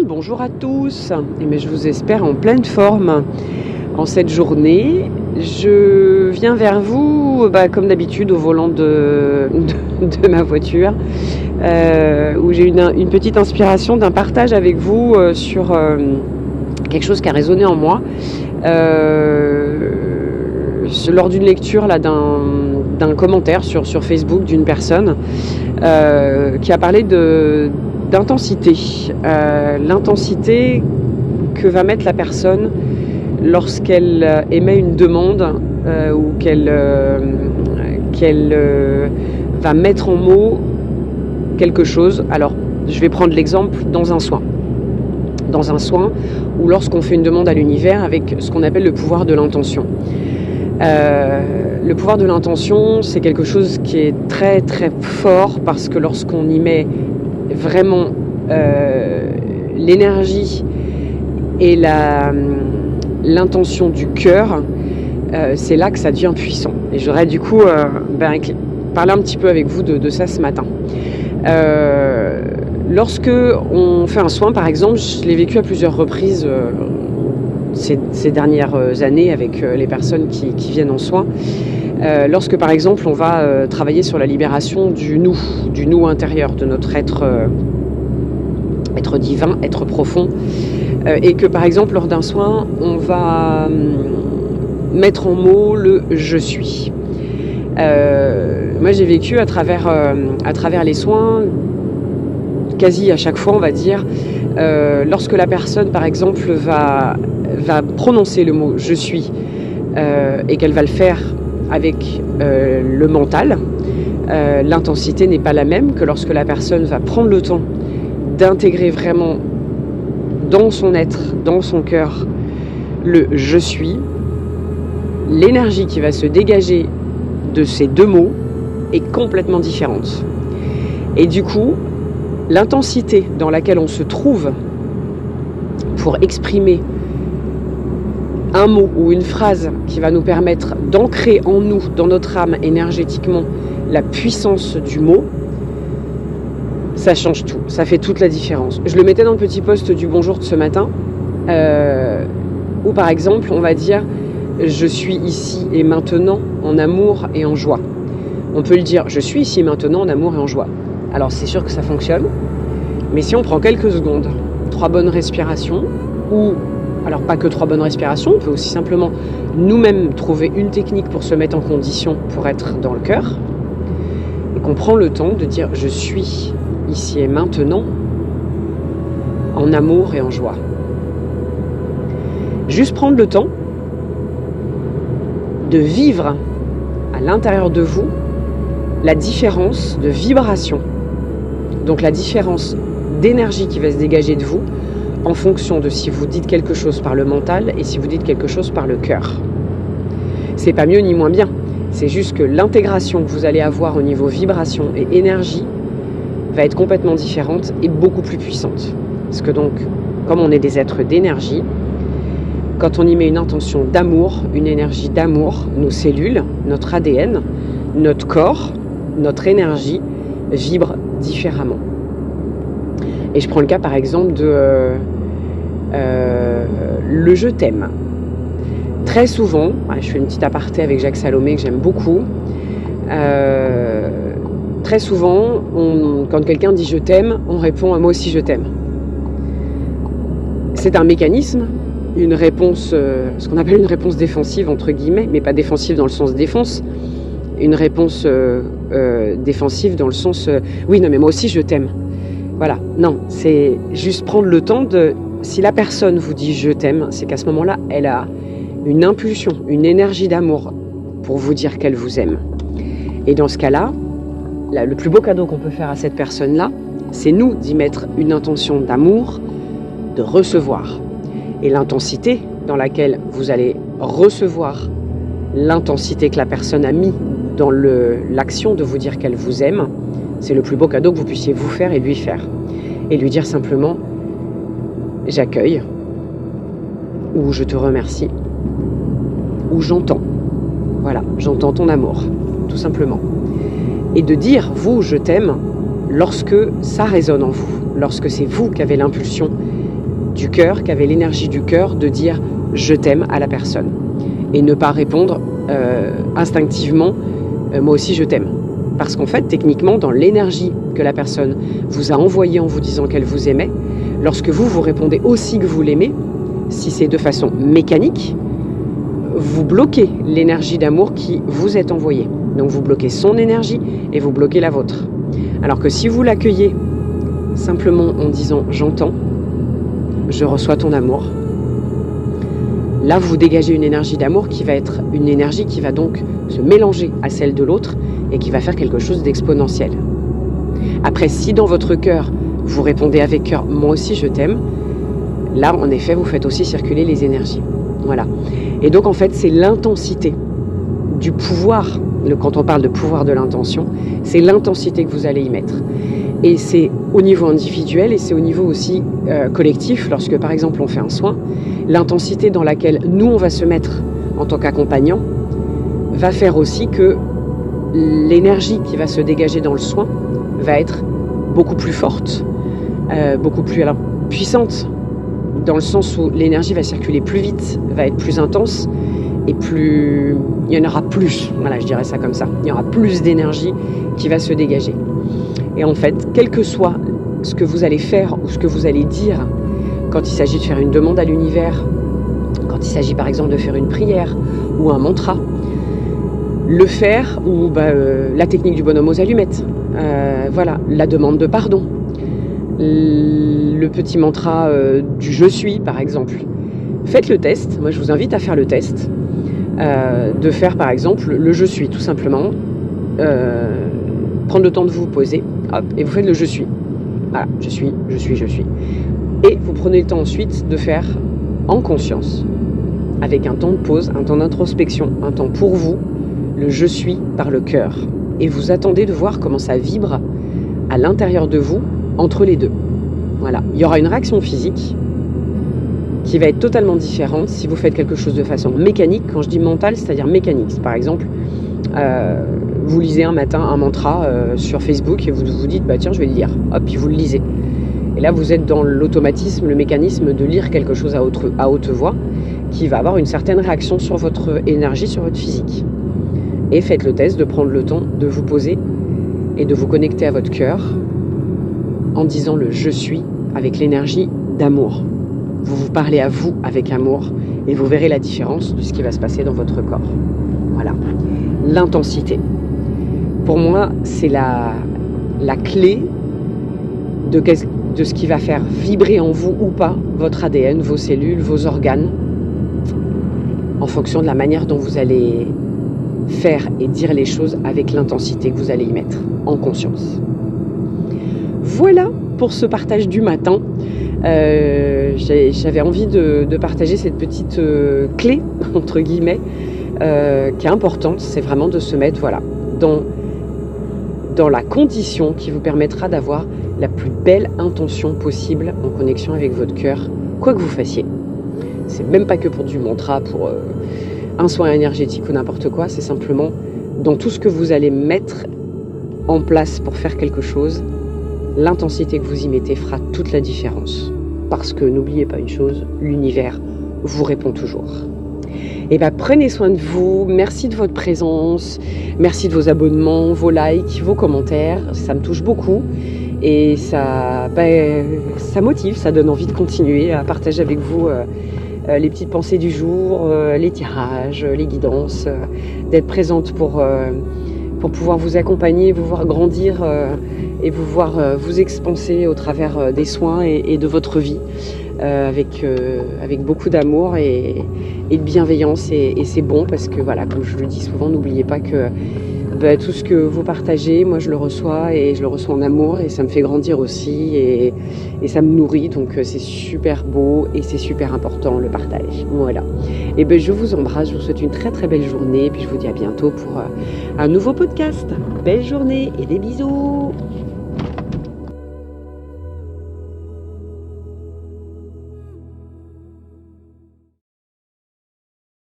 bonjour à tous. Et bien, je vous espère en pleine forme en cette journée. Je viens vers vous, comme d'habitude, au volant de ma voiture, où j'ai une petite inspiration d'un partage avec vous sur quelque chose qui a résonné en moi. Lors d'une lecture là, d'un commentaire sur Facebook d'une personne qui a parlé d'intensité. L'intensité que va mettre la personne lorsqu'elle émet une demande ou qu'elle va mettre en mots quelque chose. Alors, je vais prendre l'exemple dans un soin. Dans un soin ou lorsqu'on fait une demande à l'univers avec ce qu'on appelle le pouvoir de l'intention. Le pouvoir de l'intention, c'est quelque chose qui est très très fort parce que lorsqu'on y met vraiment l'énergie et l'intention du cœur, c'est là que ça devient puissant. Et j'aurais du coup parler un petit peu avec vous de ça ce matin. Lorsque on fait un soin, par exemple, je l'ai vécu à plusieurs reprises ces dernières années avec les personnes qui viennent en soin. Lorsque par exemple on va travailler sur la libération du nous intérieur, de notre être divin, être profond, et que par exemple lors d'un soin on va mettre en mots le je suis. Moi j'ai vécu à travers les soins, quasi à chaque fois on va dire, lorsque la personne par exemple va prononcer le mot je suis et qu'elle va le faire avec le mental, l'intensité n'est pas la même que lorsque la personne va prendre le temps d'intégrer vraiment dans son être, dans son cœur, le je suis. L'énergie qui va se dégager de ces deux mots est complètement différente. Et du coup, l'intensité dans laquelle on se trouve pour exprimer un mot ou une phrase qui va nous permettre d'ancrer en nous, dans notre âme énergétiquement, la puissance du mot, ça change tout, ça fait toute la différence. Je le mettais dans le petit post du bonjour de ce matin, où par exemple on va dire je suis ici et maintenant en amour et en joie. On peut le dire je suis ici et maintenant en amour et en joie. Alors c'est sûr que ça fonctionne, mais si on prend quelques secondes, 3 bonnes respirations, ou alors pas que 3 bonnes respirations, on peut aussi simplement nous-mêmes trouver une technique pour se mettre en condition pour être dans le cœur, et qu'on prend le temps de dire je suis ici et maintenant en amour et en joie. Juste prendre le temps de vivre à l'intérieur de vous la différence de vibration, donc la différence d'énergie qui va se dégager de vous en fonction de si vous dites quelque chose par le mental et si vous dites quelque chose par le cœur. C'est pas mieux ni moins bien, c'est juste que l'intégration que vous allez avoir au niveau vibration et énergie va être complètement différente et beaucoup plus puissante. Parce que donc, comme on est des êtres d'énergie, quand on y met une intention d'amour, une énergie d'amour, nos cellules, notre ADN, notre corps, notre énergie vibrent différemment. Et je prends le cas par exemple de le je t'aime. Très souvent, je fais une petite aparté avec Jacques Salomé que j'aime beaucoup, très souvent, quand quelqu'un dit je t'aime, on répond moi aussi je t'aime. C'est un mécanisme, une réponse, ce qu'on appelle une réponse défensive entre guillemets, mais pas défensive dans le sens défense, une réponse défensive dans le sens oui non mais moi aussi je t'aime. Voilà, non, c'est juste prendre le temps de... Si la personne vous dit « je t'aime », c'est qu'à ce moment-là, elle a une impulsion, une énergie d'amour pour vous dire qu'elle vous aime. Et dans ce cas-là, le plus beau cadeau qu'on peut faire à cette personne-là, c'est nous d'y mettre une intention d'amour, de recevoir. Et l'intensité dans laquelle vous allez recevoir l'intensité que la personne a mis dans l'action de vous dire qu'elle vous aime, c'est le plus beau cadeau que vous puissiez vous faire et lui faire. Et lui dire simplement « j'accueille » ou « je te remercie » ou « j'entends ». Voilà, j'entends ton amour, tout simplement. Et de dire « vous, je t'aime » lorsque ça résonne en vous, lorsque c'est vous qui avez l'impulsion du cœur, qui avait l'énergie du cœur de dire « je t'aime » à la personne. Et ne pas répondre instinctivement « moi aussi je t'aime ». Parce qu'en fait, techniquement, dans l'énergie que la personne vous a envoyée en vous disant qu'elle vous aimait, lorsque vous répondez aussi que vous l'aimez, si c'est de façon mécanique, vous bloquez l'énergie d'amour qui vous est envoyée. Donc vous bloquez son énergie et vous bloquez la vôtre. Alors que si vous l'accueillez simplement en disant « j'entends », « je reçois ton amour », là vous dégagez une énergie d'amour qui va être une énergie qui va donc se mélanger à celle de l'autre et qui va faire quelque chose d'exponentiel. Après, si dans votre cœur, vous répondez avec cœur « moi aussi je t'aime », là en effet vous faites aussi circuler les énergies. Voilà. Et donc en fait c'est l'intensité du pouvoir, quand on parle de pouvoir de l'intention, c'est l'intensité que vous allez y mettre. Et c'est au niveau individuel et c'est au niveau aussi collectif, lorsque par exemple on fait un soin, l'intensité dans laquelle nous on va se mettre en tant qu'accompagnant va faire aussi que l'énergie qui va se dégager dans le soin va être beaucoup plus forte, beaucoup plus puissante, dans le sens où l'énergie va circuler plus vite, va être plus intense et plus... il y en aura plus, voilà, je dirais ça comme ça. Il y aura plus d'énergie qui va se dégager. Et en fait, quel que soit ce que vous allez faire ou ce que vous allez dire quand il s'agit de faire une demande à l'univers, quand il s'agit par exemple de faire une prière ou un mantra, le faire ou la technique du bonhomme aux allumettes, voilà, la demande de pardon, le petit mantra du je suis par exemple. Faites le test, moi je vous invite à faire le test, de faire par exemple le je suis tout simplement, prendre le temps de vous poser, hop, et vous faites le je suis. Voilà, je suis. Et vous prenez le temps ensuite de faire en conscience, avec un temps de pause, un temps d'introspection, un temps pour vous, le je suis par le cœur. Et vous attendez de voir comment ça vibre à l'intérieur de vous, entre les deux. Voilà, il y aura une réaction physique qui va être totalement différente si vous faites quelque chose de façon mécanique. Quand je dis mentale, c'est-à-dire mécanique. Par exemple, vous lisez un matin un mantra sur Facebook et vous vous dites bah tiens je vais le lire, hop, puis vous le lisez. Et là vous êtes dans l'automatisme, le mécanisme de lire quelque chose à haute voix qui va avoir une certaine réaction sur votre énergie, sur votre physique. Et faites le test de prendre le temps de vous poser et de vous connecter à votre cœur en disant le je suis avec l'énergie d'amour. Vous vous parlez à vous avec amour et vous verrez la différence de ce qui va se passer dans votre corps. Voilà. L'intensité. Pour moi, c'est la clé de ce qui va faire vibrer en vous ou pas votre ADN, vos cellules, vos organes, en fonction de la manière dont vous allez faire et dire les choses avec l'intensité que vous allez y mettre, en conscience. Voilà pour ce partage du matin. J'avais envie de partager cette petite clé, entre guillemets, qui est importante, c'est vraiment de se mettre dans la condition qui vous permettra d'avoir la plus belle intention possible en connexion avec votre cœur, quoi que vous fassiez. C'est même pas que pour du mantra, pour un soin énergétique ou n'importe quoi, c'est simplement dans tout ce que vous allez mettre en place pour faire quelque chose, l'intensité que vous y mettez fera toute la différence. Parce que n'oubliez pas une chose, l'univers vous répond toujours. Et prenez soin de vous, merci de votre présence, merci de vos abonnements, vos likes, vos commentaires, ça me touche beaucoup et ça motive, ça donne envie de continuer à partager avec vous les petites pensées du jour, les tirages, les guidances, d'être présente pour pouvoir vous accompagner, vous voir grandir et vous voir vous expanser au travers des soins et de votre vie. Avec beaucoup d'amour et de bienveillance et c'est bon parce que voilà, comme je le dis souvent, n'oubliez pas que tout ce que vous partagez, moi je le reçois et je le reçois en amour et ça me fait grandir aussi et ça me nourrit, donc c'est super beau et c'est super important le partage. Voilà. Et je vous embrasse, je vous souhaite une très très belle journée et puis je vous dis à bientôt pour un nouveau podcast. Belle journée et des bisous.